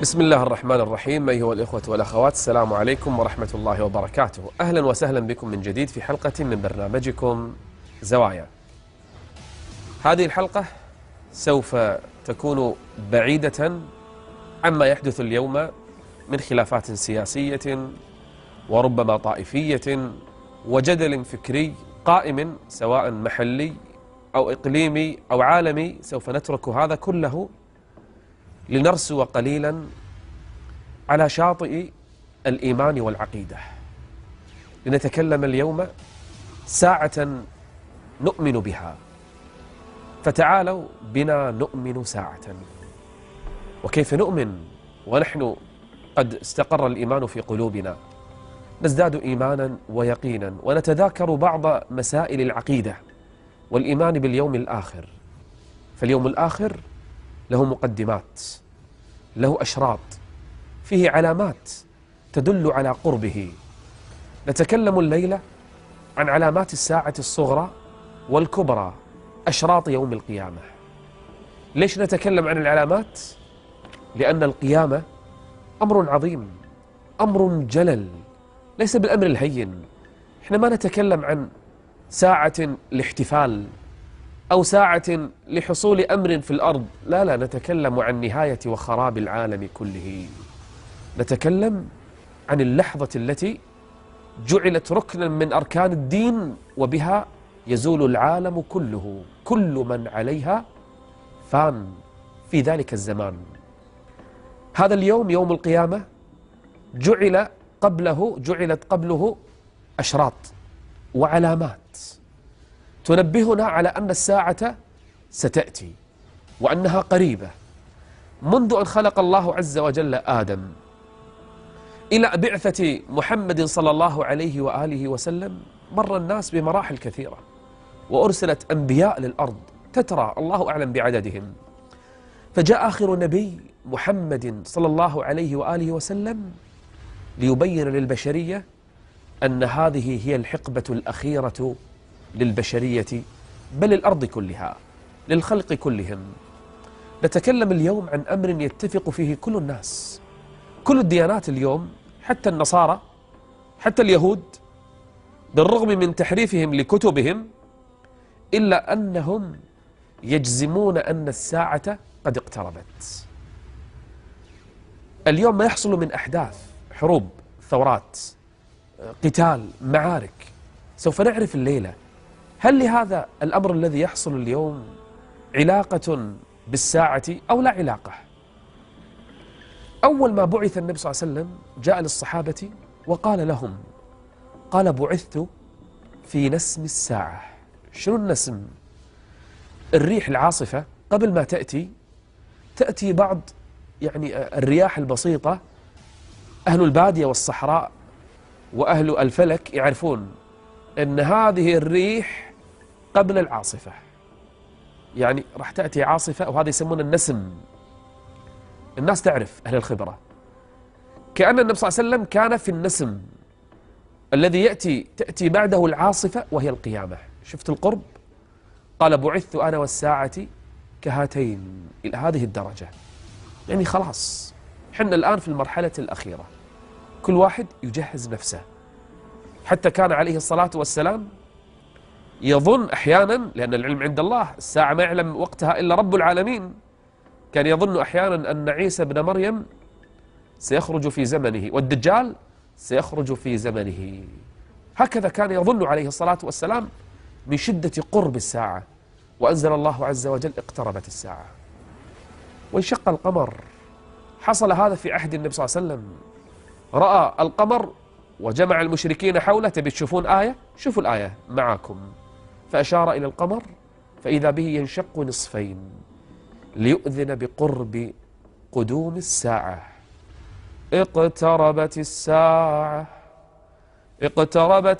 بسم الله الرحمن الرحيم. أيها الإخوة والأخوات، السلام عليكم ورحمة الله وبركاته. أهلا وسهلا بكم من جديد في حلقة من برنامجكم زوايا. هذه الحلقة سوف تكون بعيدة عما يحدث اليوم من خلافات سياسية وربما طائفية وجدل فكري قائم سواء محلي أو إقليمي أو عالمي. سوف نترك هذا كله لنرسو قليلا على شاطئ الإيمان والعقيدة، لنتكلم اليوم ساعة نؤمن بها. فتعالوا بنا نؤمن ساعة. وكيف نؤمن ونحن قد استقر الإيمان في قلوبنا؟ نزداد إيمانا ويقينا ونتذاكر بعض مسائل العقيدة والإيمان باليوم الآخر. فاليوم الآخر له مقدمات، له أشراط، فيه علامات تدل على قربه. نتكلم الليلة عن علامات الساعة الصغرى والكبرى، أشراط يوم القيامة. ليش نتكلم عن العلامات؟ لأن القيامة أمر عظيم، أمر جلل، ليس بالأمر الهين. إحنا ما نتكلم عن ساعة الاحتفال أو ساعة لحصول أمر في الأرض، لا، نتكلم عن نهاية وخراب العالم كله. نتكلم عن اللحظة التي جعلت ركنا من أركان الدين وبها يزول العالم كله، كل من عليها فان في ذلك الزمان. هذا اليوم يوم القيامة جعلت قبله أشراط وعلامات تنبهنا على أن الساعة ستأتي وأنها قريبة. منذ أن خلق الله عز وجل آدم إلى بعثة محمد صلى الله عليه وآله وسلم مر الناس بمراحل كثيرة، وأرسلت أنبياء للأرض تترى، الله أعلم بعددهم. فجاء آخر نبي محمد صلى الله عليه وآله وسلم ليبين للبشرية أن هذه هي الحقبة الأخيرة للبشرية، بل الأرض كلها، للخلق كلهم. نتكلم اليوم عن أمر يتفق فيه كل الناس، كل الديانات اليوم، حتى النصارى، حتى اليهود، بالرغم من تحريفهم لكتبهم إلا أنهم يجزمون أن الساعة قد اقتربت. اليوم ما يحصل من أحداث، حروب، ثورات، قتال، معارك، سوف نعرف الليلة هل لهذا الأمر الذي يحصل اليوم علاقة بالساعة أو لا علاقة. أول ما بعث النبي صلى الله عليه وسلم جاء للصحابة وقال لهم، قال: بعثت في نسم الساعة. شنو النسم؟ الريح العاصفة قبل ما تأتي بعض الرياح البسيطة. أهل البادية والصحراء وأهل الفلك يعرفون أن هذه الريح قبل العاصفة، راح تأتي عاصفة، وهذا يسمونه النسم. الناس تعرف، أهل الخبرة، كأن النبي صلى الله عليه وسلم كان في النسم الذي تأتي بعده العاصفة وهي القيامة. شفت القرب؟ قال: بعثت أنا والساعة كهاتين، إلى هذه الدرجة. خلاص حنا الآن في المرحلة الأخيرة، كل واحد يجهز نفسه. حتى كان عليه الصلاة والسلام يظن أحيانا، لأن العلم عند الله، الساعة ما يعلم وقتها إلا رب العالمين، كان يظن أحيانا أن عيسى بن مريم سيخرج في زمنه والدجال سيخرج في زمنه. هكذا كان يظن عليه الصلاة والسلام من شدة قرب الساعة. وأنزل الله عز وجل: اقتربت الساعة وانشق القمر. حصل هذا في عهد النبي صلى الله عليه وسلم، رأى القمر وجمع المشركين حوله: تبي تشوفون آية؟ شوفوا الآية معاكم. فأشار إلى القمر فإذا به ينشق نصفين ليؤذن بقرب قدوم الساعة. اقتربت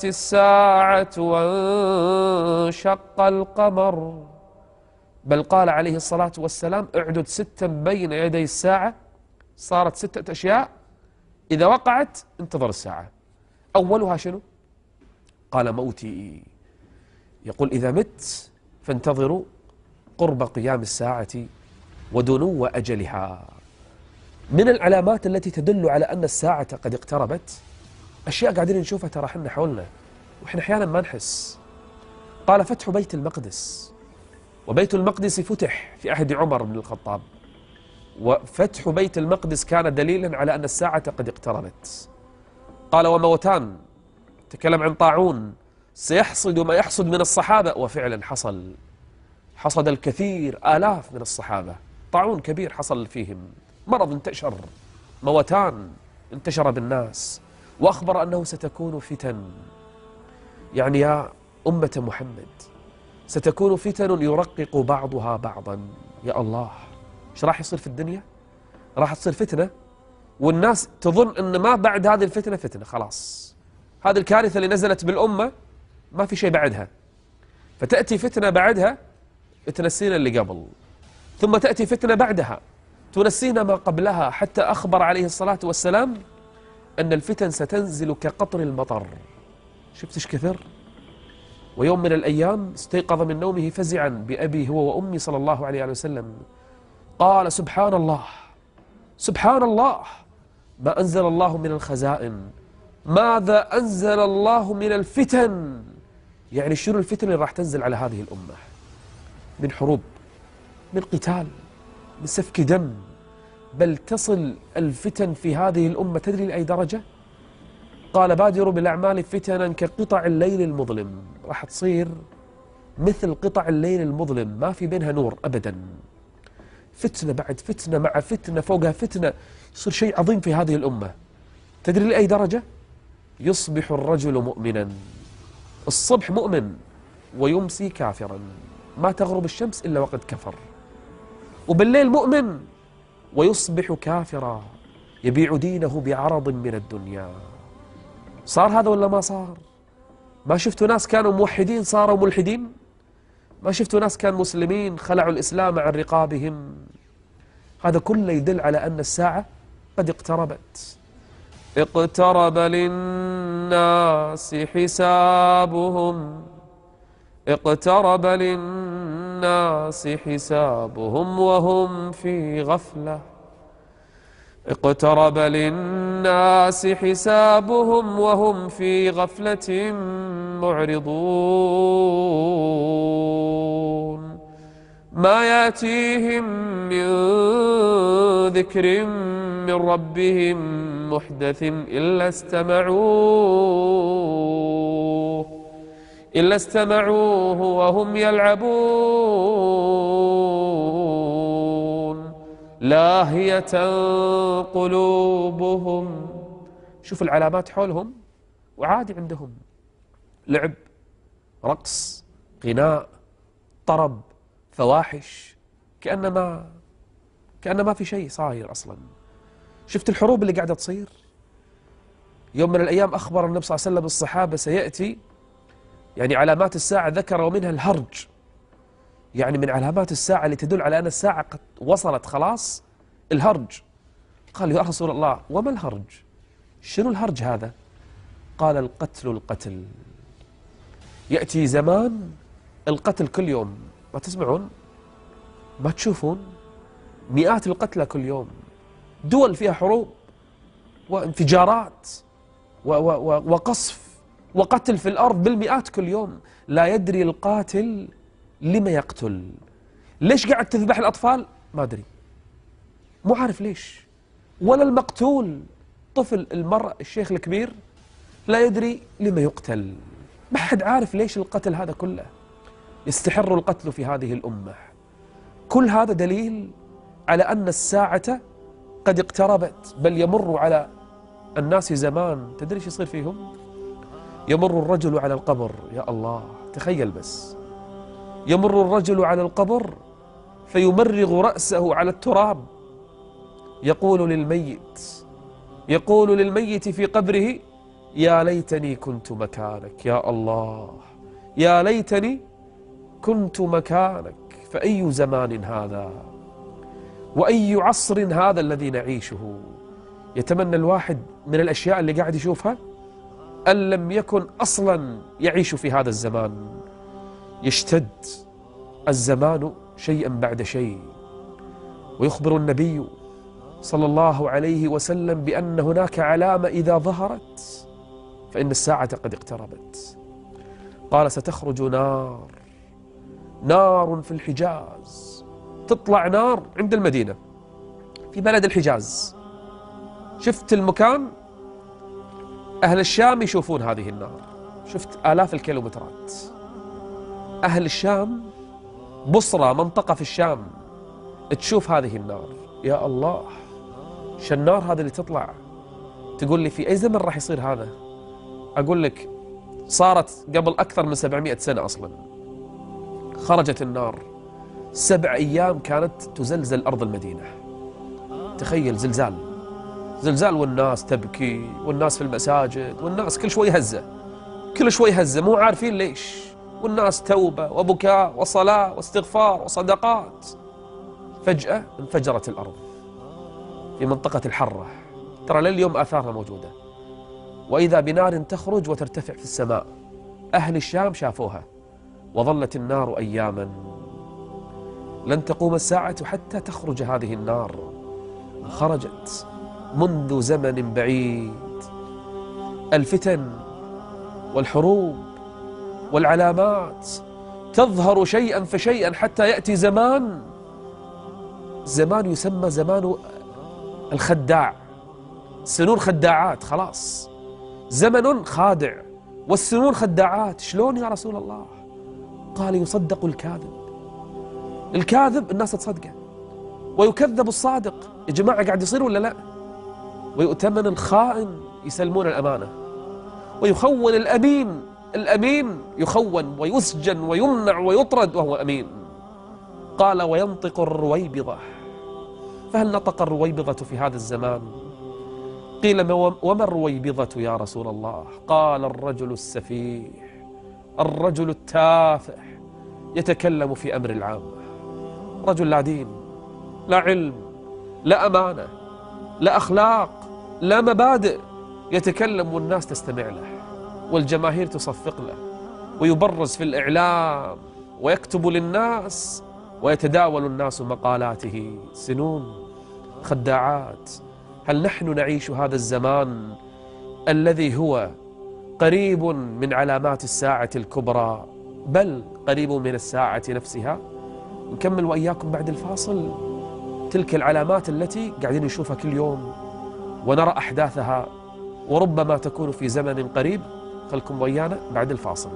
الساعة وانشق القمر. بل قال عليه الصلاة والسلام: اعدد 6 بين يدي الساعة. صارت 6 أشياء إذا وقعت انتظر الساعة. أولها شنو؟ قال: موتي. يقول: إذا مت فانتظروا قرب قيام الساعة ودنو أجلها. من العلامات التي تدل على أن الساعة قد اقتربت أشياء قاعدين نشوفها ترى احنا حولنا وإحنا أحيانا ما نحس. قال فتح بيت المقدس، وبيت المقدس فتح في عهد عمر بن الخطاب، وفتح بيت المقدس كان دليلا على أن الساعة قد اقتربت. قال وموتان، تكلم عن طاعون سيحصد ما يحصد من الصحابة، وفعلا حصل، حصد الكثير آلاف من الصحابة، طاعون كبير حصل فيهم، مرض انتشر، موتان انتشر بالناس، وأخبر أنه ستكون فتن. يعني يا أمة محمد ستكون فتن يرقق بعضها بعضا. يا الله، ايش راح يصير في الدنيا؟ راح تصير فتنة والناس تظن أن ما بعد هذه الفتنة فتنة، خلاص هذه الكارثة اللي نزلت بالأمة ما في شيء بعدها، فتأتي فتنة بعدها تنسينا اللي قبل، ثم تأتي فتنة بعدها تنسينا ما قبلها، حتى أخبر عليه الصلاة والسلام أن الفتن ستنزل كقطر المطر. شفت ايش كثر؟ ويوم من الأيام استيقظ من نومه فزعا بأبي هو وأمي صلى الله عليه وسلم، قال سبحان الله سبحان الله، ما أنزل الله من الخزائن، ماذا أنزل الله من الفتن. يعني شنو الفتن اللي راح تنزل على هذه الأمة؟ من حروب، من قتال، من سفك دم، بل تصل الفتن في هذه الأمة تدري لأي درجة؟ قال بادروا بالأعمال فتنا كقطع الليل المظلم، راح تصير مثل قطع الليل المظلم ما في بينها نور أبدا، فتنة بعد فتنة مع فتنة فوقها فتنة، يصير شيء عظيم في هذه الأمة. تدري لأي درجة؟ يصبح الرجل مؤمنا، الصبح مؤمن ويمسي كافرا، ما تغرب الشمس إلا وقد كفر، وبالليل مؤمن ويصبح كافرا يبيع دينه بعرض من الدنيا. صار هذا ولا ما صار؟ ما شفتوا ناس كانوا موحدين صاروا ملحدين؟ ما شفتوا ناس كانوا مسلمين خلعوا الإسلام عن رقابهم؟ هذا كله يدل على أن الساعة قد اقتربت. اقترب للناس حسابهم، اقترب للناس حسابهم وهم في غفلة، اقترب للناس حسابهم وهم في غفلة معرضون، ما يأتيهم من ذكر من ربهم محدث إلا استمعوه وهم يلعبون لاهية قلوبهم. شوف العلامات حولهم وعادي عندهم، لعب، رقص، غناء، طرب، فواحش، كأنما في شيء صاير أصلا. شفت الحروب اللي قاعدة تصير؟ يوم من الأيام أخبر النبي صلى الله عليه وسلم الصحابة سيأتي يعني علامات الساعة، ذكر ومنها الهرج، يعني من علامات الساعة اللي تدل على أن الساعة قد وصلت خلاص الهرج. قال يا رسول الله وما الهرج؟ شنو الهرج هذا؟ قال القتل. يأتي زمان القتل كل يوم، ما تسمعون؟ ما تشوفون؟ مئات القتلى كل يوم، دول فيها حروب وانفجارات وقصف وقتل في الأرض بالمئات كل يوم. لا يدري القاتل لما يقتل، ليش قاعد تذبح الأطفال؟ ما أدري، مو عارف ليش. ولا المقتول طفل، المرأة، الشيخ الكبير، لا يدري لما يقتل، ما حد عارف ليش القتل هذا كله. يستحر القتل في هذه الأمة. كل هذا دليل على أن الساعة قد اقتربت. بل يمر على الناس زمان، تدري ايش يصير فيهم؟ يمر الرجل على القبر، يا الله تخيل بس، يمر الرجل على القبر فيمرغ رأسه على التراب، يقول للميت في قبره يا ليتني كنت مكانك، يا الله يا ليتني كنت مكانك. فأي زمان هذا وأي عصر هذا الذي نعيشه. يتمنى الواحد من الأشياء اللي قاعد يشوفها أن لم يكن أصلا يعيش في هذا الزمان. يشتد الزمان شيئا بعد شيء، ويخبر النبي صلى الله عليه وسلم بأن هناك علامة إذا ظهرت فإن الساعة قد اقتربت. قال ستخرج نار في الحجاز، تطلع نار عند المدينة في بلد الحجاز. شفت المكان؟ أهل الشام يشوفون هذه النار، شفت آلاف الكيلومترات. أهل الشام، بصرة منطقة في الشام، تشوف هذه النار. يا الله، شو النار هذا اللي تطلع؟ تقول لي في أي زمن راح يصير هذا؟ أقول لك صارت قبل أكثر من 700 سنة أصلا. خرجت النار 7 أيام كانت تزلزل أرض المدينة. تخيل، زلزال والناس تبكي، والناس في المساجد، والناس كل شوي هزة مو عارفين ليش، والناس توبة وبكاء وصلاة واستغفار وصدقات. فجأة انفجرت الأرض في منطقة الحرة، ترى لليوم آثارها موجودة، وإذا بنار تخرج وترتفع في السماء. أهل الشام شافوها، وظلت النار أياما. لن تقوم الساعة حتى تخرج هذه النار. خرجت منذ زمن بعيد. الفتن والحروب والعلامات تظهر شيئا فشيئا حتى يأتي زمان يسمى زمان الخداع. سنون خداعات، خلاص زمن خادع والسنون خداعات. شلون يا رسول الله؟ قال يصدق الكاذب الناس تصدقه، ويكذب الصادق. يا جماعة قاعد يصير ولا لا؟ ويؤتمن الخائن، يسلمون الأمانة، ويخون الأمين يخون ويسجن ويمنع ويطرد وهو أمين. قال وينطق الرويبضة. فهل نطق الرويبضة في هذا الزمان؟ قيل وما الرويبضة يا رسول الله؟ قال الرجل السفيح، الرجل التافه، يتكلم في أمر العامة. رجل لا دين، لا علم، لا أمانة، لا أخلاق، لا مبادئ، يتكلم والناس تستمع له والجماهير تصفق له، ويبرز في الإعلام ويكتب للناس ويتداول الناس مقالاته. سنون خداعات. هل نحن نعيش هذا الزمان الذي هو قريب من علامات الساعة الكبرى، بل قريب من الساعة نفسها؟ نكمل وإياكم بعد الفاصل تلك العلامات التي قاعدين نشوفها كل يوم ونرى أحداثها، وربما تكون في زمن قريب. خلكم ويانا بعد الفاصل.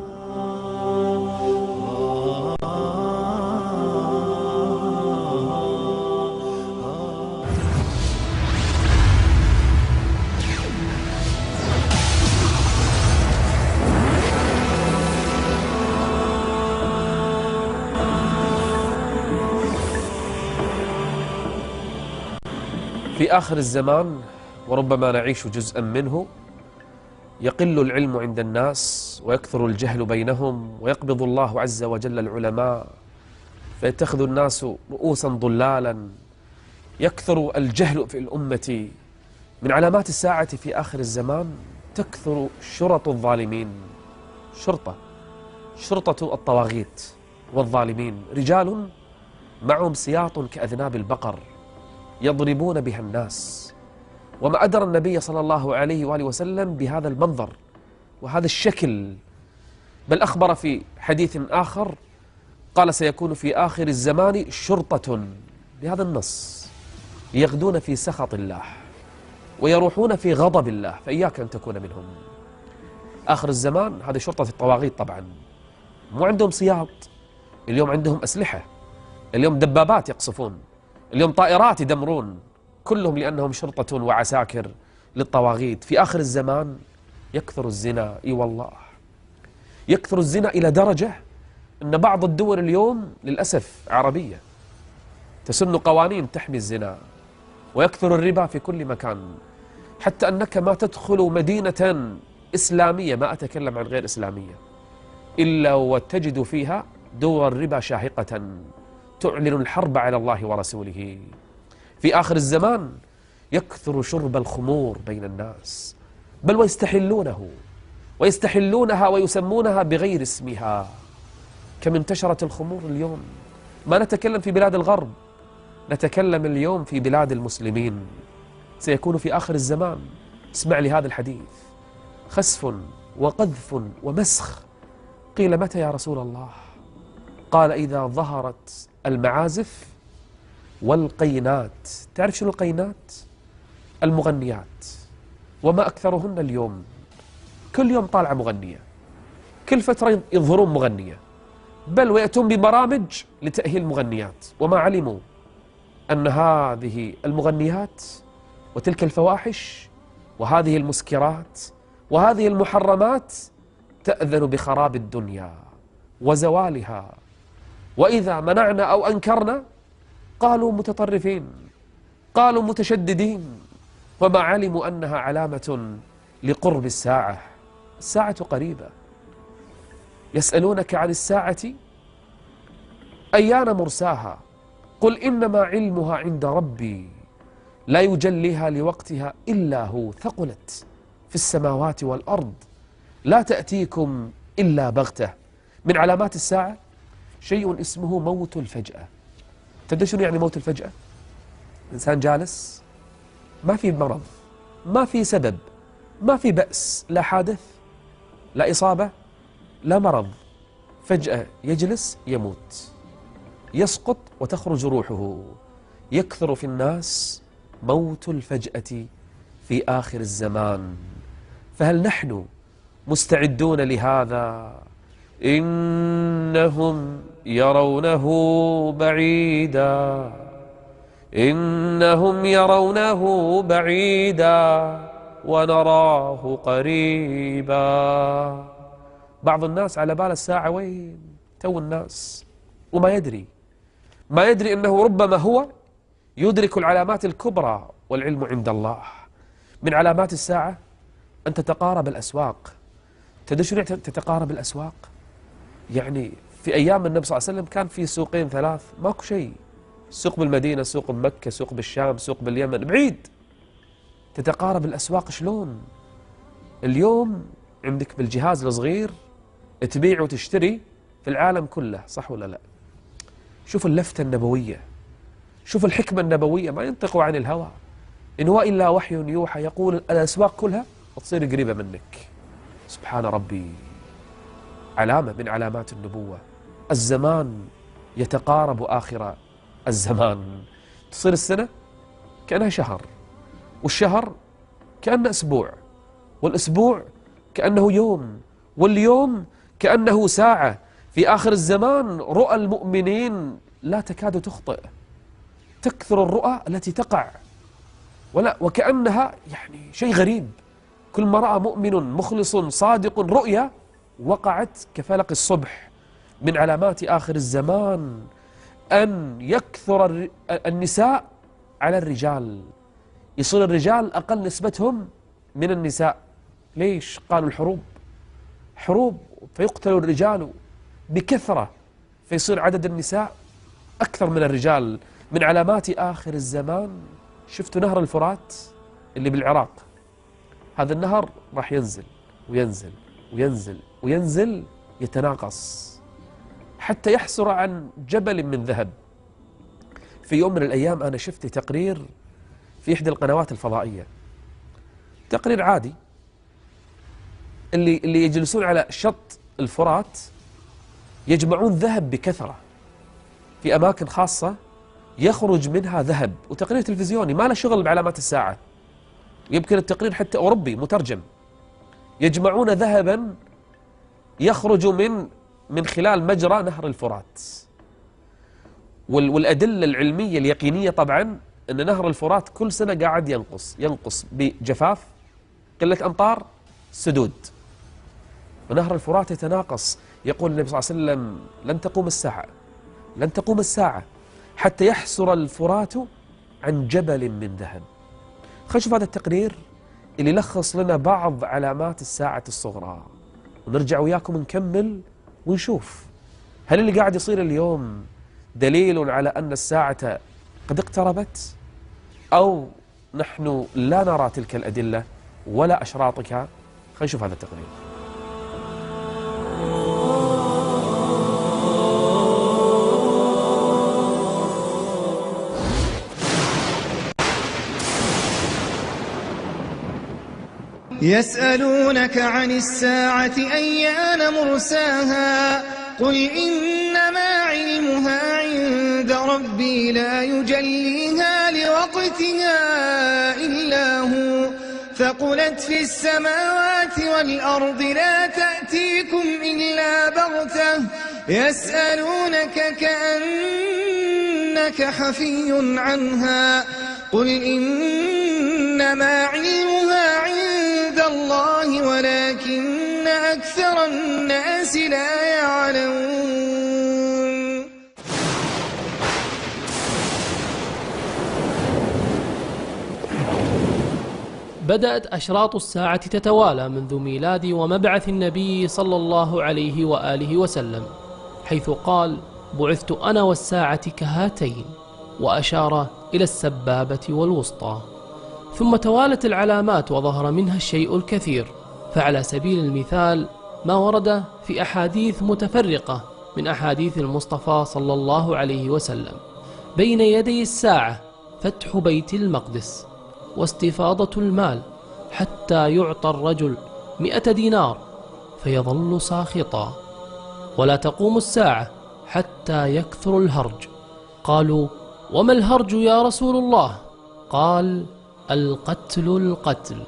في آخر الزمان، وربما نعيش جزءا منه، يقل العلم عند الناس ويكثر الجهل بينهم، ويقبض الله عز وجل العلماء فيتخذ الناس رؤوسا ضلالا. يكثر الجهل في الأمة. من علامات الساعة في آخر الزمان تكثر شرط الظالمين. شرطة الطواغيت والظالمين، رجال معهم سياط كأذناب البقر يضربون بها الناس. وما أدرى النبي صلى الله عليه وآله وسلم بهذا المنظر وهذا الشكل، بل أخبر في حديث آخر قال سيكون في آخر الزمان شرطة بهذا النص يغدون في سخط الله ويروحون في غضب الله، فإياك أن تكون منهم. آخر الزمان هذه شرطة الطواغيت طبعا، مو عندهم سياط، اليوم عندهم أسلحة، اليوم دبابات يقصفون، اليوم طائرات يدمرون، كلهم لأنهم شرطة وعساكر للطواغيت. في آخر الزمان يكثر الزنا. إي والله، يكثر الزنا إلى درجة أن بعض الدول اليوم للأسف عربية تسن قوانين تحمي الزنا، ويكثر الربا في كل مكان، حتى أنك ما تدخل مدينة إسلامية، ما أتكلم عن غير إسلامية، إلا وتجد فيها دور الربا شاهقة تعلن الحرب على الله ورسوله. في آخر الزمان يكثر شرب الخمور بين الناس، بل ويستحلونها ويسمونها بغير اسمها. كم انتشرت الخمور اليوم، ما نتكلم في بلاد الغرب، نتكلم اليوم في بلاد المسلمين، سيكون في آخر الزمان. اسمع لي هذا الحديث: خسف وقذف ومسخ. قيل متى يا رسول الله؟ قال إذا ظهرت المعازف والقينات. تعرف شنو القينات؟ المغنيات، وما أكثرهن اليوم. كل يوم طالعة مغنية، كل فترة يظهرون مغنية، بل ويأتون ببرامج لتأهيل المغنيات، وما علموا أن هذه المغنيات وتلك الفواحش وهذه المسكرات وهذه المحرمات تأذن بخراب الدنيا وزوالها، وإذا منعنا أو أنكرنا قالوا متطرفين، قالوا متشددين، وما علموا أنها علامة لقرب الساعة. الساعة قريبة. يسألونك عن الساعة أيان مرساها، قل إنما علمها عند ربي لا يجليها لوقتها إلا هو، ثقلت في السماوات والأرض لا تأتيكم إلا بغتة. من علامات الساعة شيء اسمه موت الفجأة. تدري شنو يعني موت الفجأة؟ إنسان جالس ما في مرض، ما في سبب، ما في بأس، لا حادث لا إصابة لا مرض، فجأة يجلس يموت، يسقط وتخرج روحه. يكثر في الناس موت الفجأة في آخر الزمان. فهل نحن مستعدون لهذا؟ إنهم يرونه بعيدا، إنهم يرونه بعيدا ونراه قريبا. بعض الناس على بال الساعة وين تو الناس، وما يدري، ما يدري أنه ربما هو يدرك العلامات الكبرى، والعلم عند الله. من علامات الساعة أن تتقارب الأسواق. تدري شنو تتقارب الأسواق؟ يعني في أيام النبي صلى الله عليه وسلم كان في سوقين ثلاث، ماكو شيء. سوق بالمدينة، سوق بمكة، سوق بالشام، سوق باليمن، بعيد. تتقارب الأسواق شلون؟ اليوم عندك بالجهاز الصغير تبيع وتشتري في العالم كله، صح ولا لا؟ شوف اللفتة النبوية، شوف الحكمة النبوية، ما ينطقوا عن الهوى، إن هو إلا وحي يوحى. يقول الأسواق كلها تصير قريبة منك. سبحان ربي. علامة من علامات النبوة. الزمان يتقارب آخر الزمان. تصير السنة كأنها شهر، والشهر كأنه أسبوع، والأسبوع كأنه يوم، واليوم كأنه ساعة. في آخر الزمان رؤى المؤمنين لا تكاد تخطئ، تكثر الرؤى التي تقع، وكأنها يعني شيء غريب. كل ما رأى مؤمن مخلص صادق رؤيا وقعت كفلق الصبح. من علامات آخر الزمان أن يكثر النساء على الرجال، يصير الرجال أقل نسبتهم من النساء. ليش؟ قالوا الحروب، حروب فيقتل الرجال بكثرة، فيصير عدد النساء أكثر من الرجال. من علامات آخر الزمان، شفتوا نهر الفرات اللي بالعراق؟ هذا النهر راح ينزل وينزل وينزل وينزل، يتناقص حتى يحسر عن جبل من ذهب. في يوم من الأيام أنا شفت تقرير في إحدى القنوات الفضائية، تقرير عادي، اللي يجلسون على شط الفرات يجمعون ذهب بكثرة في أماكن خاصة، يخرج منها ذهب، وتقرير تلفزيوني ما له شغل بعلامات الساعة. يمكن التقرير حتى أوروبي مترجم. يجمعون ذهبا يخرج من خلال مجرى نهر الفرات. والأدلة العلمية اليقينية طبعا أن نهر الفرات كل سنة قاعد ينقص بجفاف، قلة أمطار، سدود، ونهر الفرات يتناقص. يقول النبي صلى الله عليه وسلم لن تقوم الساعة، لن تقوم الساعة حتى يحسر الفرات عن جبل من ذهب. خلينا نشوف هذا التقرير اللي يلخص لنا بعض علامات الساعة الصغرى، ونرجع وياكم نكمل ونشوف هل اللي قاعد يصير اليوم دليل على أن الساعة قد اقتربت، أو نحن لا نرى تلك الأدلة ولا أشراطها. خلينا نشوف هذا التقرير. يسألونك عن الساعة أيان مرساها قل إنما علمها عند ربي لا يجليها لوقتها إلا هو ثقلت في السماوات والأرض لا تأتيكم إلا بغتة يسألونك كأنك حفي عنها قل إنما علمها عند الله ولكن أكثر الناس لا يعلمون. بدأت أشراط الساعة تتوالى منذ ميلاد ومبعث النبي صلى الله عليه وآله وسلم، حيث قال: بعثت أنا والساعة كهاتين، وأشار إلى السبابة والوسطى. ثم توالت العلامات وظهر منها الشيء الكثير، فعلى سبيل المثال ما ورد في أحاديث متفرقة من أحاديث المصطفى صلى الله عليه وسلم: بين يدي الساعة فتح بيت المقدس، واستفاضة المال حتى يعطى الرجل 100 دينار فيظل ساخطا، ولا تقوم الساعة حتى يكثر الهرج. قالوا: وما الهرج يا رسول الله؟ قال: القتل.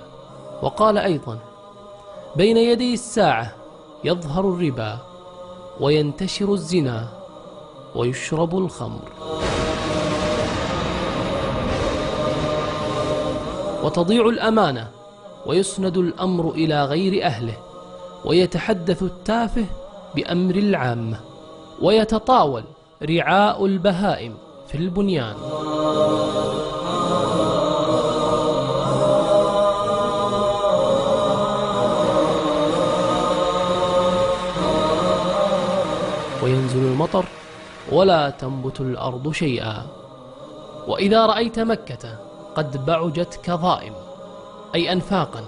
وقال أيضا: بين يدي الساعة يظهر الربا وينتشر الزنا ويشرب الخمر وتضيع الأمانة ويسند الأمر إلى غير أهله، ويتحدث التافه بأمر العامة، ويتطاول رعاء البهائم في البنيان. وينزل المطر ولا تنبت الأرض شيئا. وإذا رأيت مكة قد بعجت كظائم، أي أنفاقا،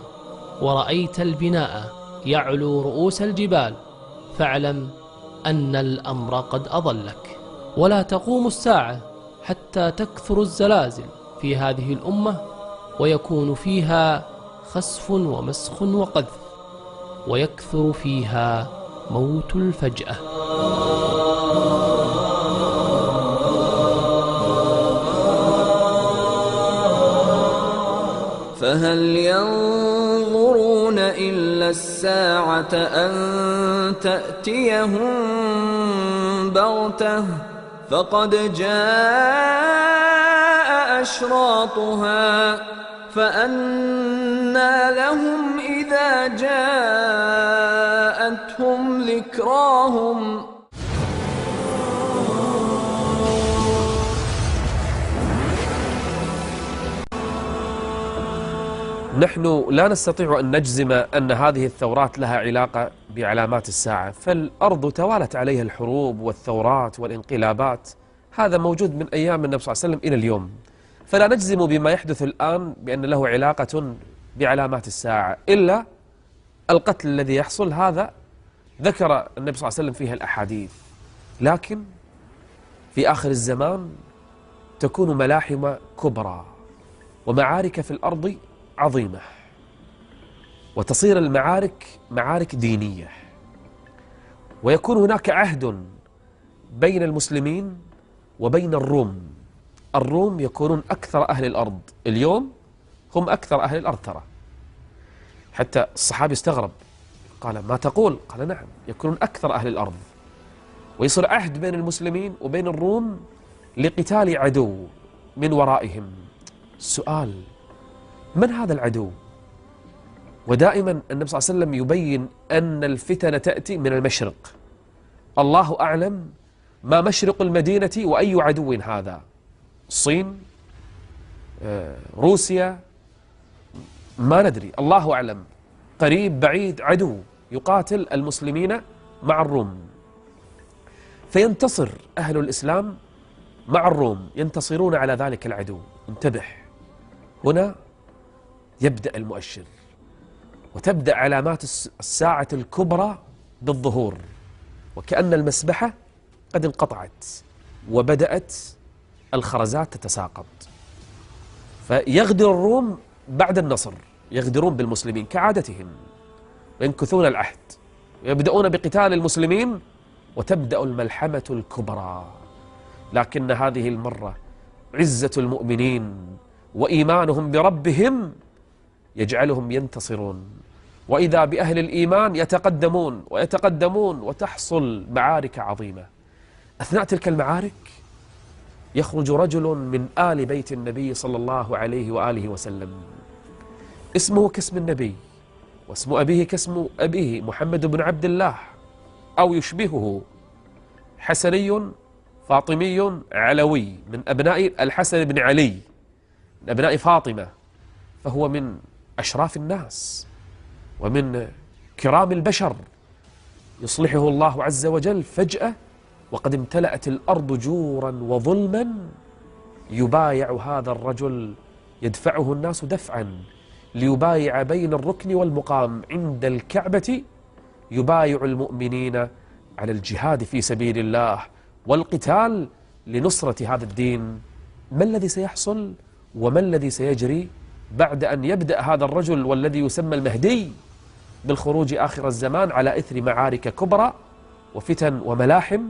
ورأيت البناء يعلو رؤوس الجبال، فاعلم أن الأمر قد أضلك. ولا تقوم الساعة حتى تكثر الزلازل في هذه الأمة، ويكون فيها خسف ومسخ وقذف، ويكثر فيها موت الفجأة. فهل ينظرون إلا الساعة أن تأتيهم بغتة فقد جاء أشراطها فأنى لهم إذا جاءتهم ذكراهم. نحن لا نستطيع أن نجزم أن هذه الثورات لها علاقة بعلامات الساعة، فالأرض توالت عليها الحروب والثورات والانقلابات، هذا موجود من أيام النبي صلى الله عليه وسلم إلى اليوم، فلا نجزم بما يحدث الآن بأن له علاقة بعلامات الساعة، إلا القتل الذي يحصل هذا ذكر النبي صلى الله عليه وسلم فيها الأحاديث. لكن في آخر الزمان تكون ملاحم كبرى ومعارك في الأرض عظيمة، وتصير المعارك معارك دينية، ويكون هناك عهد بين المسلمين وبين الروم. الروم يكونون أكثر أهل الأرض اليوم، هم أكثر أهل الأرض ترى. حتى الصحابي استغرب، قال: ما تقول؟ قال: نعم، يكونون أكثر أهل الأرض، ويصير عهد بين المسلمين وبين الروم لقتال عدو من ورائهم. السؤال: من هذا العدو؟ ودائما النبي صلى الله عليه وسلم يبين أن الفتن تأتي من المشرق، الله أعلم ما مشرق المدينة وأي عدو هذا، الصين، روسيا، ما ندري، الله أعلم، قريب بعيد عدو يقاتل المسلمين مع الروم، فينتصر أهل الإسلام مع الروم، ينتصرون على ذلك العدو. انتبه، هنا يبدأ المؤشر، وتبدأ علامات الساعة الكبرى بالظهور، وكأن المسبحة قد انقطعت وبدأت الخرزات تتساقط، فيغدر الروم بعد النصر يغدرون بالمسلمين كعادتهم، وينكثون العهد ويبدأون بقتال المسلمين، وتبدأ الملحمة الكبرى. لكن هذه المرة عزة المؤمنين وإيمانهم بربهم يجعلهم ينتصرون، وإذا بأهل الإيمان يتقدمون ويتقدمون، وتحصل معارك عظيمة. أثناء تلك المعارك يخرج رجل من آل بيت النبي صلى الله عليه وآله وسلم، اسمه كاسم النبي واسم أبيه كاسم أبيه، محمد بن عبد الله أو يشبهه، حسني فاطمي علوي، من أبناء الحسن بن علي، من أبناء فاطمة، فهو من أشراف الناس ومن كرام البشر. يصلحه الله عز وجل فجأة وقد امتلأت الأرض جورا وظلما، يبايع هذا الرجل، يدفعه الناس دفعا ليبايع بين الركن والمقام عند الكعبة، يبايع المؤمنين على الجهاد في سبيل الله والقتال لنصرة هذا الدين. ما الذي سيحصل وما الذي سيجري بعد أن يبدأ هذا الرجل والذي يسمى المهدي بالخروج آخر الزمان على إثر معارك كبرى وفتن وملاحم؟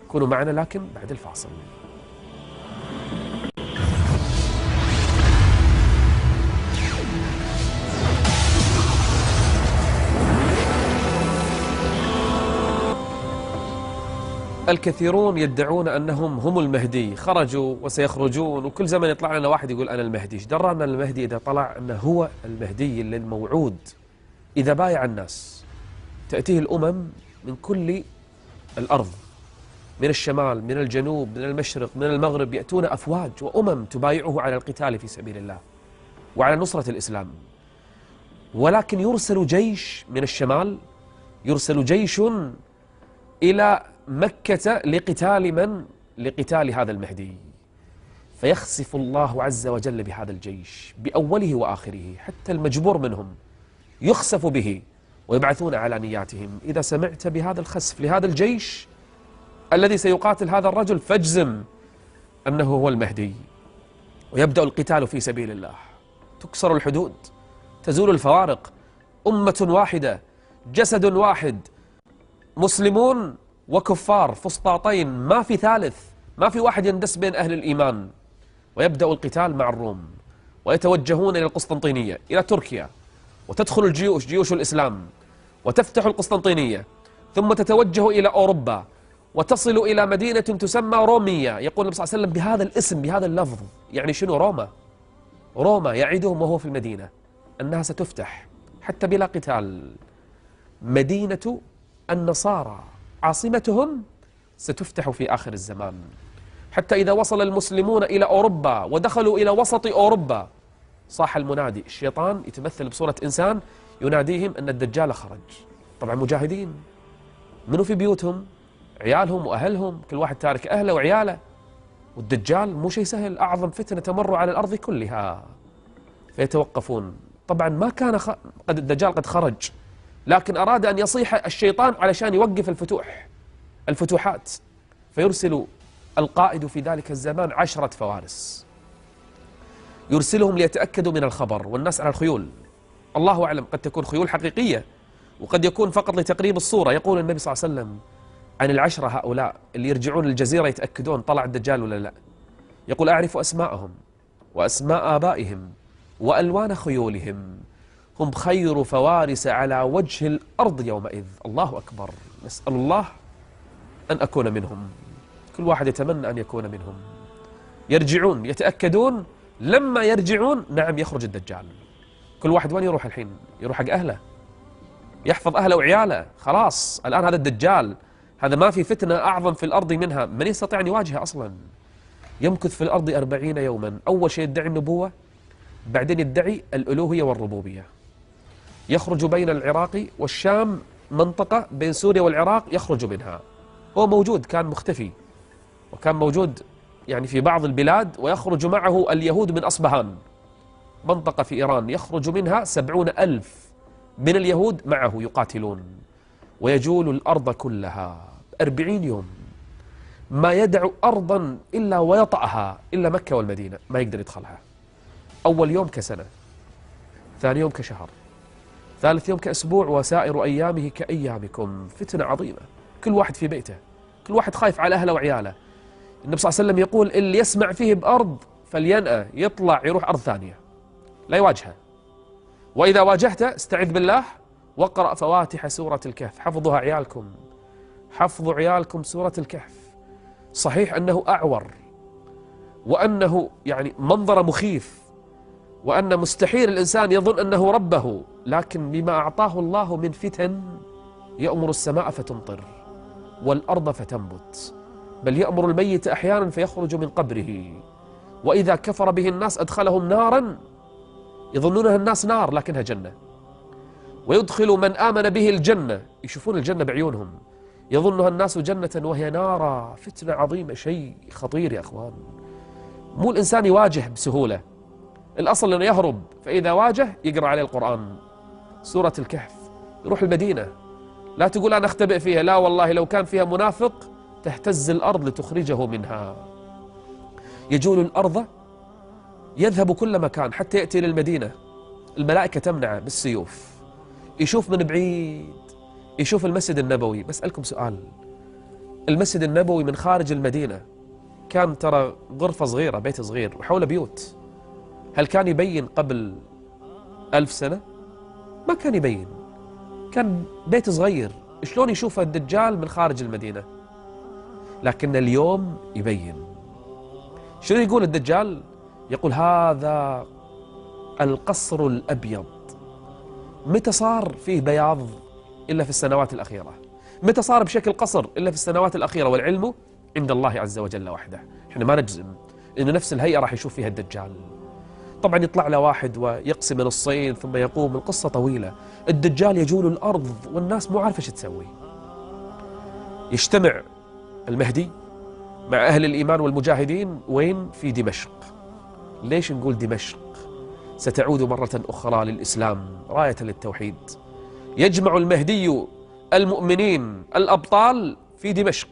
كونوا معنا لكن بعد الفاصل. الكثيرون يدعون أنهم هم المهدي، خرجوا وسيخرجون، وكل زمن يطلع لنا واحد يقول أنا المهدي. ايش درانا المهدي إذا طلع أنه هو المهدي اللي الموعود؟ إذا بايع الناس تأتيه الأمم من كل الأرض، من الشمال، من الجنوب، من المشرق، من المغرب، يأتون أفواج وأمم تبايعه على القتال في سبيل الله وعلى نصرة الإسلام. ولكن يرسل جيش من الشمال، يرسل جيش إلى مكة لقتال من؟ لقتال هذا المهدي، فيخسف الله عز وجل بهذا الجيش بأوله وآخره، حتى المجبور منهم يخسف به ويبعثون على نياتهم. إذا سمعت بهذا الخسف لهذا الجيش الذي سيقاتل هذا الرجل فاجزم أنه هو المهدي، ويبدأ القتال في سبيل الله. تكسر الحدود، تزول الفوارق، أمة واحدة، جسد واحد، مسلمون وكفار فسطاطين، ما في ثالث، ما في واحد يندس بين أهل الإيمان. ويبدأ القتال مع الروم، ويتوجهون إلى القسطنطينية، إلى تركيا، وتدخل الجيوش، جيوش الإسلام، وتفتح القسطنطينية، ثم تتوجه إلى أوروبا، وتصل إلى مدينة تسمى رومية. يقول النبي صلى الله عليه وسلم بهذا الاسم، بهذا اللفظ، يعني شنو روما؟ روما يعدهم وهو في المدينة أنها ستفتح حتى بلا قتال. مدينة النصارى عاصمتهم ستفتح في آخر الزمان، حتى إذا وصل المسلمون إلى أوروبا ودخلوا إلى وسط أوروبا صاح المنادي، الشيطان يتمثل بصورة إنسان يناديهم أن الدجال خرج. طبعا مجاهدين، منو في بيوتهم؟ عيالهم وأهلهم، كل واحد تارك أهله وعياله، والدجال مو شيء سهل، أعظم فتنة تمر على الأرض كلها. فيتوقفون. طبعا ما كان قد الدجال قد خرج، لكن أراد أن يصيح الشيطان علشان يوقف الفتوحات، فيرسل القائد في ذلك الزمان 10 فوارس، يرسلهم ليتأكدوا من الخبر، والناس على الخيول، الله أعلم قد تكون خيول حقيقية وقد يكون فقط لتقريب الصورة. يقول النبي صلى الله عليه وسلم عن ال10 هؤلاء اللي يرجعون الجزيرة يتأكدون طلع الدجال ولا لا، يقول أعرف أسماءهم وأسماء آبائهم وألوان خيولهم، هم خير فوارس على وجه الأرض يومئذ. الله أكبر، نسأل الله أن أكون منهم. كل واحد يتمنى أن يكون منهم. يرجعون يتأكدون، لما يرجعون نعم يخرج الدجال. كل واحد وين يروح الحين؟ يروح حق أهله، يحفظ أهله وعياله. خلاص الآن هذا الدجال، هذا ما في فتنة أعظم في الأرض منها، من يستطيع أن يواجهه أصلا؟ يمكث في الأرض 40 يوما. أول شيء يدعي النبوة، بعدين يدعي الألوهية والربوبية. يخرج بين العراق والشام، منطقة بين سوريا والعراق يخرج منها. هو موجود، كان مختفي، وكان موجود يعني في بعض البلاد، ويخرج معه اليهود من أصبهان، منطقة في إيران يخرج منها 70,000 من اليهود معه يقاتلون، ويجول الأرض كلها 40 يوم، ما يدع أرضا إلا ويطأها إلا مكة والمدينة، ما يقدر يدخلها. أول يوم كسنة، ثاني يوم كشهر، ثالث يوم كأسبوع، وسائر أيامه كأيامكم. فتنة عظيمة، كل واحد في بيته، كل واحد خايف على أهله وعياله. النبي صلى الله عليه وسلم يقول اللي يسمع فيه بأرض فلينأى، يطلع يروح أرض ثانية لا يواجهها، وإذا واجهته استعذ بالله واقرأ فواتح سورة الكهف. حفظوها عيالكم، حفظوا عيالكم سورة الكهف. صحيح أنه أعور، وأنه يعني منظر مخيف، وأن مستحيل الإنسان يظن أنه ربه، لكن بما أعطاه الله من فتن يأمر السماء فتمطر والأرض فتنبت، بل يأمر الميت أحيانا فيخرج من قبره. وإذا كفر به الناس أدخلهم نارا يظنونها الناس نار لكنها جنة، ويدخل من آمن به الجنة، يشوفون الجنة بعيونهم يظنها الناس جنة وهي نارا. فتنة عظيمة، شيء خطير يا أخوان. مو الإنسان يواجه بسهولة، الأصل أنه يهرب، فإذا واجه يقرأ عليه القرآن سورة الكهف، يروح المدينة. لا تقول أنا أختبئ فيها، لا والله لو كان فيها منافق تهتز الأرض لتخرجه منها. يجول الأرض، يذهب كل مكان حتى يأتي للمدينة، الملائكة تمنعه بالسيوف، يشوف من بعيد، يشوف المسجد النبوي. بسألكم سؤال، المسجد النبوي من خارج المدينة كان ترى غرفة صغيرة، بيت صغير وحوله بيوت، هل كان يبين قبل 1000 سنة؟ ما كان يبين، كان بيت صغير، شلون يشوف الدجال من خارج المدينة؟ لكن اليوم يبين. شنو يقول الدجال؟ يقول هذا القصر الأبيض. متى صار فيه بياض إلا في السنوات الأخيرة؟ متى صار بشكل قصر إلا في السنوات الأخيرة؟ والعلم عند الله عز وجل وحده. احنا ما نجزم إنه نفس الهيئة راح يشوف فيها الدجال. طبعا يطلع له واحد ويقسم الصين ثم يقوم، القصة طويلة. الدجال يجول الأرض والناس مو عارفة ايش تسوي. يجتمع المهدي مع أهل الإيمان والمجاهدين وين؟ في دمشق. ليش نقول دمشق؟ ستعود مرة أخرى للإسلام راية للتوحيد. يجمع المهدي المؤمنين الأبطال في دمشق،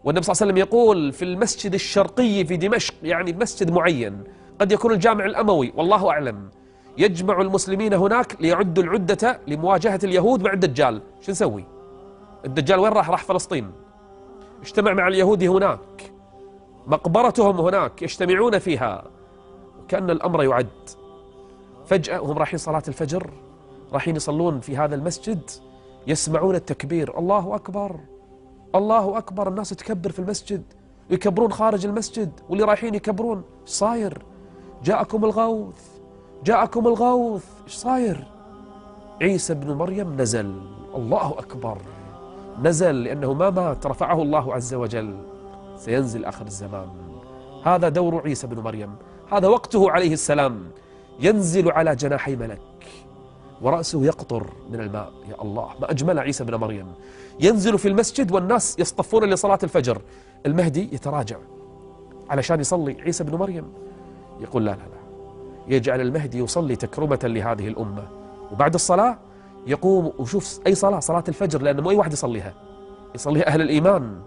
والنبي صلى الله عليه وسلم يقول في المسجد الشرقي في دمشق، يعني مسجد معين، قد يكون الجامع الأموي والله أعلم. يجمع المسلمين هناك ليعدوا العدة لمواجهة اليهود مع الدجال. شو نسوي؟ الدجال وين راح؟ راح فلسطين، اجتمع مع اليهود هناك، مقبرتهم هناك يجتمعون فيها، كأن الأمر يعد. فجأة وهم رايحين صلاة الفجر، رايحين يصلون في هذا المسجد، يسمعون التكبير، الله أكبر الله أكبر، الناس تكبر في المسجد، يكبرون خارج المسجد، واللي رايحين يكبرون. ايش صاير؟ جاءكم الغوث، جاءكم الغوث. ايش صاير؟ عيسى بن مريم نزل، الله أكبر، نزل لأنه ما مات، رفعه الله عز وجل، سينزل آخر الزمان. هذا دور عيسى بن مريم، هذا وقته عليه السلام. ينزل على جناحي ملك ورأسه يقطر من الماء، يا الله ما أجمل عيسى بن مريم. ينزل في المسجد والناس يصطفون لصلاة الفجر، المهدي يتراجع علشان يصلي. عيسى بن مريم يقول لا لا لا، يجعل المهدي يصلي تكرمة لهذه الأمة، وبعد الصلاة يقوم وشوف أي صلاة، صلاة الفجر، لأن مو أي واحد يصليها، يصليها أهل الإيمان.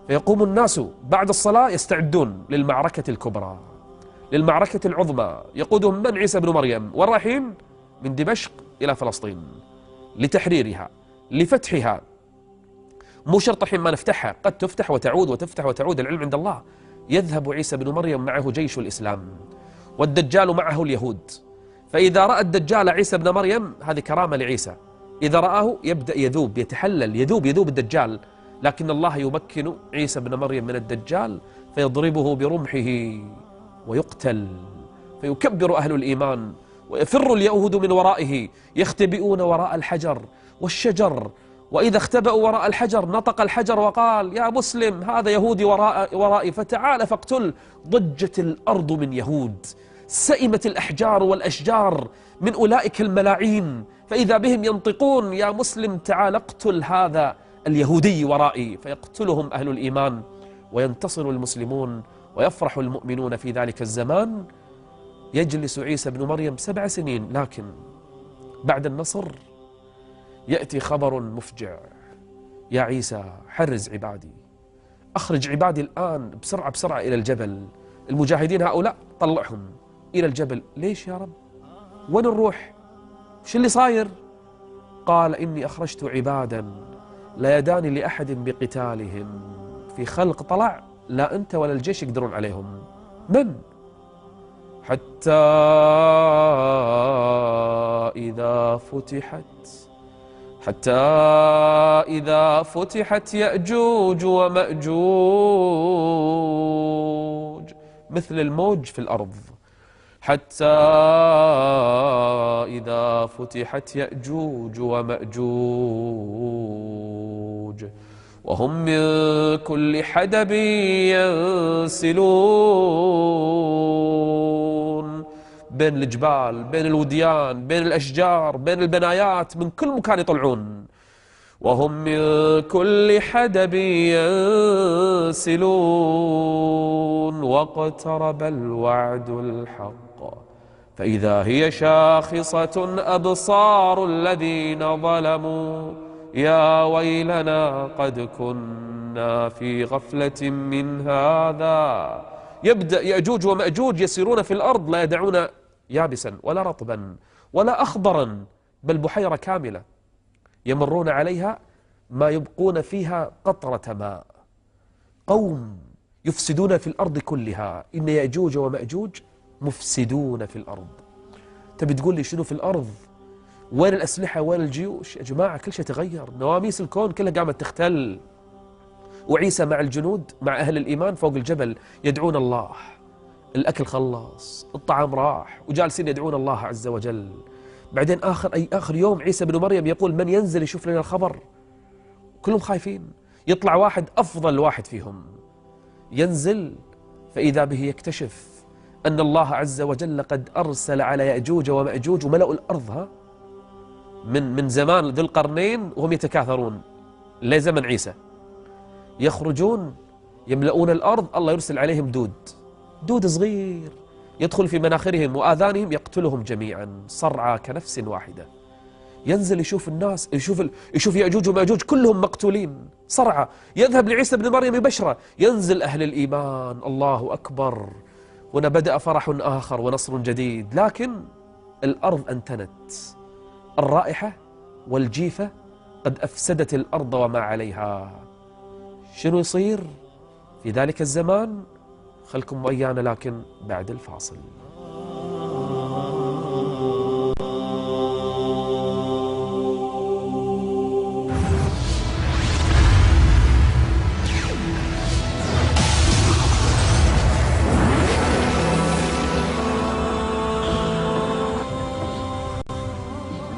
فيقوم الناس بعد الصلاة يستعدون للمعركة الكبرى، للمعركة العظمى. يقودهم من؟ عيسى بن مريم، والرايحين من دمشق إلى فلسطين لتحريرها، لفتحها. مو شرط الحين ما نفتحها، قد تفتح وتعود وتفتح وتعود، العلم عند الله. يذهب عيسى بن مريم معه جيش الإسلام، والدجال معه اليهود. فإذا رأى الدجال عيسى بن مريم، هذه كرامة لعيسى، إذا رآه يبدأ يذوب، يتحلل، يذوب الدجال، لكن الله يمكن عيسى بن مريم من الدجال فيضربه برمحه ويقتل، فيكبر أهل الإيمان ويفر اليهود من ورائه، يختبئون وراء الحجر والشجر، وإذا اختبأوا وراء الحجر نطق الحجر وقال يا مسلم هذا يهودي ورائي فتعال فاقتل. ضجت الأرض من يهود، سئمت الأحجار والأشجار من أولئك الملاعين، فإذا بهم ينطقون يا مسلم تعال اقتل هذا اليهودي ورائي، فيقتلهم أهل الإيمان وينتصر المسلمون ويفرح المؤمنون في ذلك الزمان. يجلس عيسى بن مريم 7 سنين، لكن بعد النصر يأتي خبر مفجع، يا عيسى حرز عبادي، أخرج عبادي الآن بسرعة بسرعة إلى الجبل، المجاهدين هؤلاء طلعهم إلى الجبل. ليش يا رب؟ وين نروح؟ شو اللي صاير؟ قال إني أخرجت عبادا لا يدان لأحد بقتالهم. في خلق طلع لا أنت ولا الجيش يقدرون عليهم. من؟ حتى إذا فتحت يأجوج ومأجوج، مثل الموج في الأرض. حتى إذا فتحت يأجوج ومأجوج وهم من كل حدب ينسلون، بين الجبال، بين الوديان، بين الأشجار، بين البنايات، من كل مكان يطلعون. وهم من كل حدب ينسلون واقترب الوعد الحق فإذا هي شاخصة أبصار الذين ظلموا يا ويلنا قد كنا في غفلة من هذا. يبدأ يأجوج ومأجوج يسيرون في الأرض لا يدعون يابسا ولا رطبا ولا أخضرا، بل بحيرة كاملة يمرون عليها ما يبقون فيها قطرة ماء. قوم يفسدون في الأرض كلها. إن يأجوج ومأجوج مفسدون في الأرض. تبي تقول لي شنو في الأرض؟ وين الأسلحة؟ وين الجيوش؟ يا جماعة كل شيء تغير، نواميس الكون كلها قامت تختل. وعيسى مع الجنود مع أهل الإيمان فوق الجبل يدعون الله. الأكل خلص، الطعام راح، وجالسين يدعون الله عز وجل. بعدين آخر يوم عيسى بن مريم يقول من ينزل يشوف لنا الخبر؟ كلهم خايفين. يطلع واحد أفضل واحد فيهم ينزل، فإذا به يكتشف أن الله عز وجل قد أرسل على يأجوج ومأجوج وملأوا الأرض من زمان ذو القرنين وهم يتكاثرون لزمن عيسى. يخرجون يملؤون الأرض، الله يرسل عليهم دود صغير يدخل في مناخرهم وآذانهم يقتلهم جميعا صرعى كنفس واحدة. ينزل يشوف الناس، يشوف يأجوج ومأجوج كلهم مقتولين صرعى. يذهب لعيسى بن مريم يبشره، ينزل أهل الإيمان، الله أكبر، هنا بدأ فرح آخر ونصر جديد. لكن الأرض أنتنت، الرائحة والجيفة قد أفسدت الأرض وما عليها. شنو يصير في ذلك الزمان؟ خلكم ويانا لكن بعد الفاصل.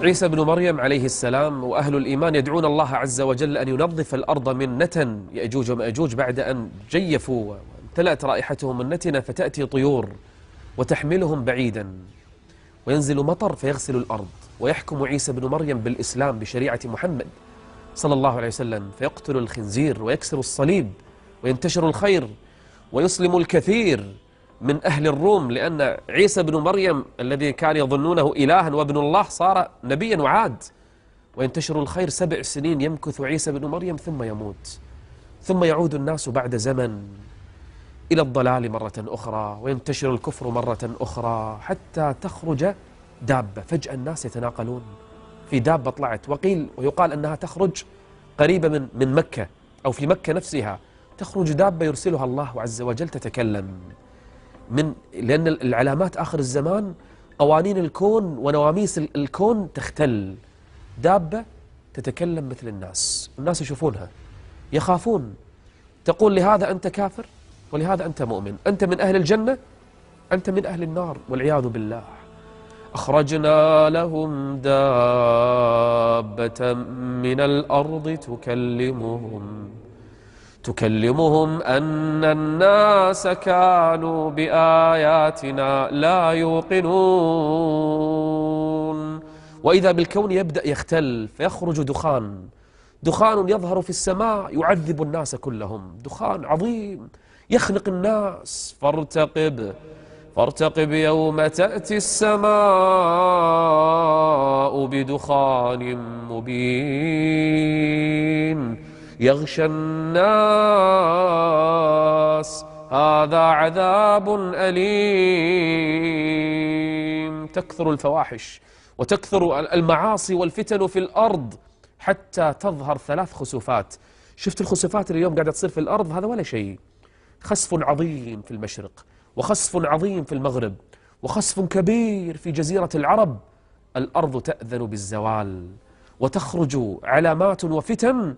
عيسى بن مريم عليه السلام وأهل الإيمان يدعون الله عز وجل أن ينظف الأرض من نتن يأجوج ومأجوج بعد أن جيفوا وامتلأت رائحتهم النتنة، فتأتي طيور وتحملهم بعيدا، وينزل مطر فيغسل الأرض. ويحكم عيسى بن مريم بالإسلام بشريعة محمد صلى الله عليه وسلم، فيقتل الخنزير ويكسر الصليب وينتشر الخير ويسلم الكثير من أهل الروم، لأن عيسى بن مريم الذي كان يظنونه إلها وابن الله صار نبيا وعاد. وينتشر الخير 7 سنين يمكث عيسى بن مريم ثم يموت، ثم يعود الناس بعد زمن إلى الضلال مرة أخرى، وينتشر الكفر مرة أخرى، حتى تخرج دابة. فجأة الناس يتناقلون في دابة طلعت، ويقال أنها تخرج قريبة من مكة أو في مكة نفسها، تخرج دابة يرسلها الله عز وجل تتكلم. لأن العلامات آخر الزمان قوانين الكون ونواميس الكون تختل. دابة تتكلم مثل الناس يشوفونها يخافون، تقول لهذا أنت كافر ولهذا أنت مؤمن، أنت من أهل الجنة أنت من أهل النار والعياذ بالله. أخرجنا لهم دابة من الأرض تكلمهم أن الناس كانوا بآياتنا لا يوقنون. وإذا بالكون يبدأ يختل فيخرج دخان يظهر في السماء يعذب الناس كلهم، دخان عظيم يخنق الناس. فارتقب يوم تأتي السماء بدخان مبين يغشى الناس هذا عذاب أليم. تكثر الفواحش وتكثر المعاصي والفتن في الأرض حتى تظهر 3 خسوفات. شفت الخسوفات اللي اليوم قاعدة تصير في الأرض؟ هذا ولا شيء. خسف عظيم في المشرق، وخسف عظيم في المغرب، وخسف كبير في جزيرة العرب. الأرض تأذن بالزوال، وتخرج علامات وفتن.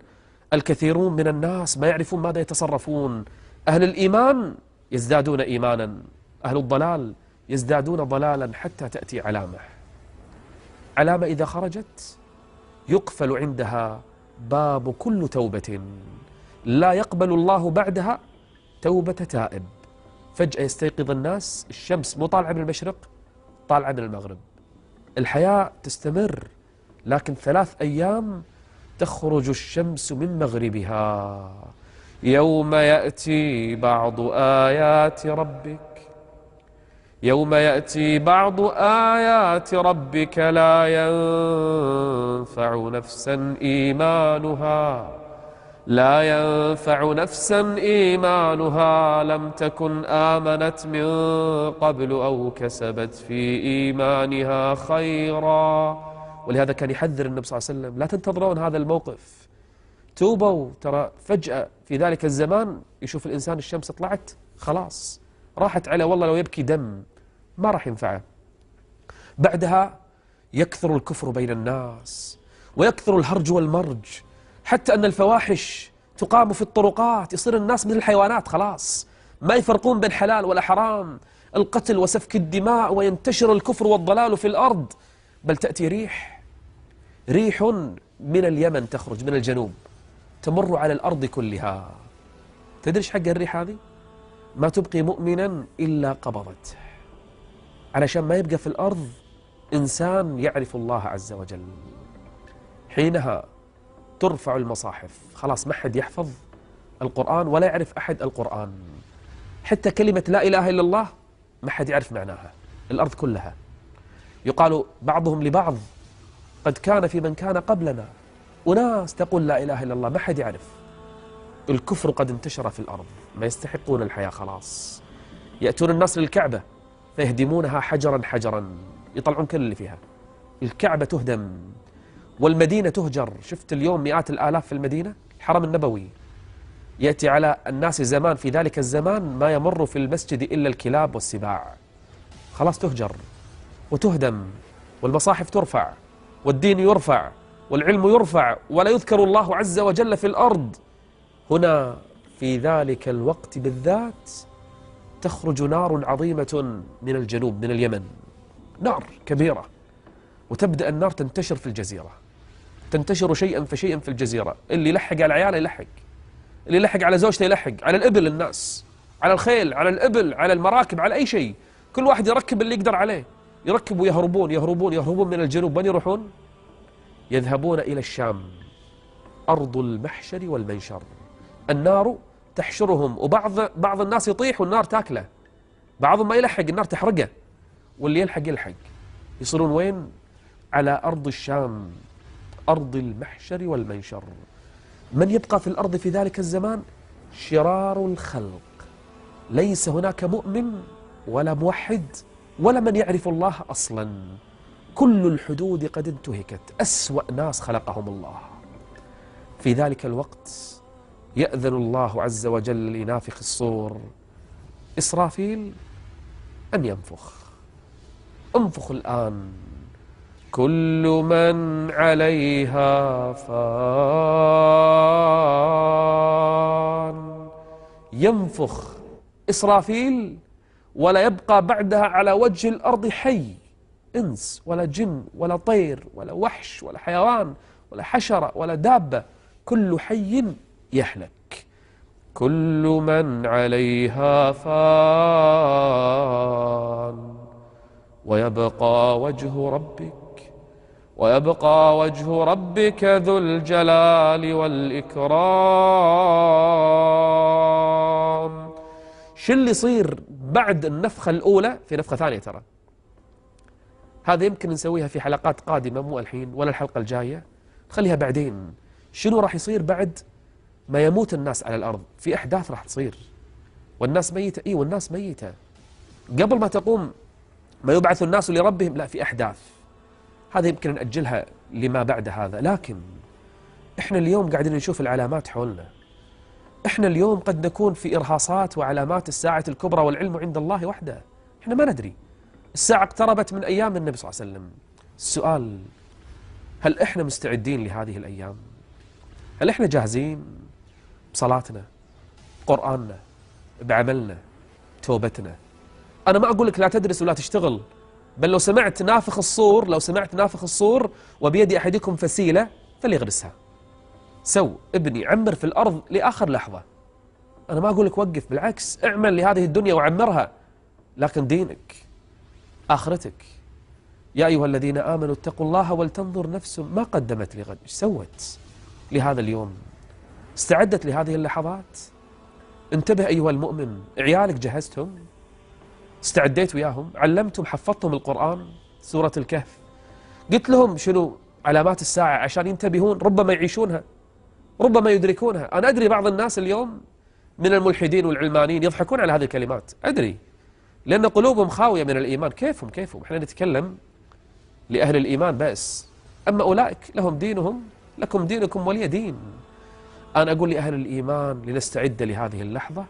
الكثيرون من الناس ما يعرفون ماذا يتصرفون. أهل الإيمان يزدادون إيمانا، أهل الضلال يزدادون ضلالا، حتى تأتي علامة إذا خرجت يقفل عندها باب كل توبة، لا يقبل الله بعدها توبة تائب. فجأة يستيقظ الناس، الشمس مو طالعة من المشرق، طالعة من المغرب. الحياة تستمر، لكن 3 أيام تخرج الشمس من مغربها. يوم يأتي بعض آيات ربك، يوم يأتي بعض آيات ربك لا ينفع نفسا إيمانها لم تكن آمنت من قبل أو كسبت في إيمانها خيرا. ولهذا كان يحذر النبي صلى الله عليه وسلم: لا تنتظرون هذا الموقف، توبوا. ترى فجأة في ذلك الزمان يشوف الإنسان الشمس طلعت، خلاص راحت عليه، والله لو يبكي دم ما راح ينفعه. بعدها يكثر الكفر بين الناس، ويكثر الهرج والمرج، حتى أن الفواحش تقام في الطرقات. يصير الناس مثل الحيوانات، خلاص ما يفرقون بين حلال ولا حرام، القتل وسفك الدماء، وينتشر الكفر والضلال في الأرض. بل تأتي ريح من اليمن تخرج من الجنوب، تمر على الأرض كلها. تدري ايش حق الريح هذه؟ ما تبقي مؤمنا إلا قبضته، علشان ما يبقى في الأرض إنسان يعرف الله عز وجل. حينها ترفع المصاحف، خلاص ما حد يحفظ القرآن ولا يعرف أحد القرآن. حتى كلمة لا إله إلا الله ما حد يعرف معناها، الأرض كلها. يقال بعضهم لبعض: قد كان في من كان قبلنا أناس تقول لا إله إلا الله، ما حد يعرف. الكفر قد انتشر في الأرض، ما يستحقون الحياة خلاص. يأتون الناس للكعبة فيهدمونها حجرا حجرا، يطلعون كل اللي فيها. الكعبة تهدم والمدينة تهجر. شفت اليوم مئات الآلاف في المدينة، الحرم النبوي. يأتي على الناس زمان في ذلك الزمان ما يمر في المسجد إلا الكلاب والسباع. خلاص تهجر وتهدم، والمصاحف ترفع، والدين يرفع، والعلم يرفع، ولا يذكر الله عز وجل في الأرض. هنا في ذلك الوقت بالذات تخرج نار عظيمة من الجنوب، من اليمن، نار كبيرة، وتبدأ النار تنتشر في الجزيرة، تنتشر شيئا فشيئا في الجزيرة. اللي يلحق على عياله يلحق، اللي يلحق على زوجته يلحق، على الإبل، الناس على الخيل، على الإبل، على المراكب، على أي شيء. كل واحد يركب اللي يقدر عليه، يركب ويهربون يهربون يهربون من الجنوب. من يروحون؟ يذهبون إلى الشام، أرض المحشر والمنشر. النار تحشرهم، وبعض الناس يطيح والنار تاكله، بعضهم ما يلحق النار تحرقه، واللي يلحق. يصيرون وين؟ على أرض الشام، أرض المحشر والمنشر. من يبقى في الأرض في ذلك الزمان؟ شرار الخلق. ليس هناك مؤمن ولا موحد ولا من يعرف الله أصلا. كل الحدود قد انتهكت، أسوأ ناس خلقهم الله. في ذلك الوقت يأذن الله عز وجل لنافخ الصور إسرافيل أن ينفخ. انفخ الآن. كل من عليها فان. ينفخ إسرافيل ولا يبقى بعدها على وجه الأرض حي، إنس ولا جن ولا طير ولا وحش ولا حيوان ولا حشرة ولا دابة، كل حي يهلك. كل من عليها فان ويبقى وجه ربك ذو الجلال والإكرام. شو اللي يصير بعد النفخة الأولى؟ في نفخة ثانية ترى، هذا يمكن نسويها في حلقات قادمة، مو الحين ولا الحلقة الجاية، خليها بعدين. شنو راح يصير بعد ما يموت الناس على الأرض؟ في أحداث راح تصير والناس ميتة. والناس ميتة قبل ما تقوم ما يبعث الناس لربهم، لا، في أحداث. هذا يمكن نأجلها لما بعد هذا. لكن إحنا اليوم قاعدين نشوف العلامات حولنا. إحنا اليوم قد نكون في إرهاصات وعلامات الساعة الكبرى والعلم عند الله وحده. إحنا ما ندري. الساعة اقتربت من أيام النبي صلى الله عليه وسلم. السؤال: هل إحنا مستعدين لهذه الأيام؟ هل إحنا جاهزين بصلاتنا، قرآننا، بعملنا، توبتنا؟ أنا ما أقول لك لا تدرس ولا تشتغل، بل لو سمعت نافخ الصور وبيد أحدكم فسيلة فليغرسها. ابني، عمر في الأرض لآخر لحظة. أنا ما أقول لك وقف، بالعكس اعمل لهذه الدنيا وعمرها، لكن دينك، آخرتك. يا أيها الذين آمنوا اتقوا الله ولتنظر نفس ما قدمت لغد. ايش سوت لهذا اليوم؟ استعدت لهذه اللحظات؟ انتبه أيها المؤمن، عيالك جهزتهم؟ استعديت وياهم؟ علمتهم، حفظتهم القرآن، سورة الكهف، قلت لهم شنو علامات الساعة عشان ينتبهون، ربما يعيشونها، ربما يدركونها. أنا أدري بعض الناس اليوم من الملحدين والعلمانيين يضحكون على هذه الكلمات، أدري، لأن قلوبهم خاوية من الإيمان. كيفهم؟ احنا نتكلم لأهل الإيمان بس، أما أولئك لهم دينهم، لكم دينكم ولي دين. أنا أقول لأهل الإيمان لنستعد لهذه اللحظة،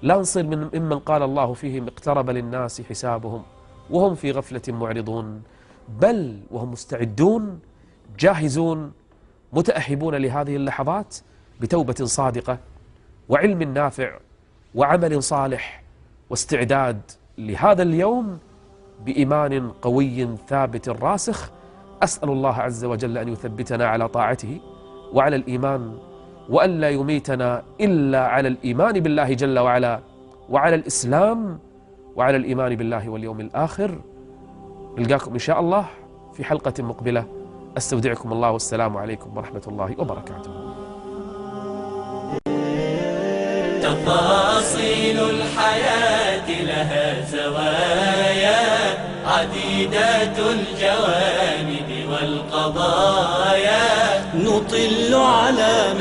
لا نصير ممن قال الله فيهم اقترب للناس حسابهم وهم في غفلة معرضون، بل وهم مستعدون جاهزون متأهبون لهذه اللحظات بتوبة صادقة وعلم نافع وعمل صالح واستعداد لهذا اليوم بإيمان قوي ثابت راسخ. أسأل الله عز وجل أن يثبتنا على طاعته وعلى الإيمان، وأن لا يميتنا إلا على الإيمان بالله جل وعلا، وعلى الإسلام، وعلى الإيمان بالله واليوم الآخر. نلقاكم إن شاء الله في حلقة مقبلة. أستودعكم الله، والسلام عليكم ورحمة الله وبركاته. تفاصيل الحياة لها زوايا عديدة الجوانب والقضايا، نطل على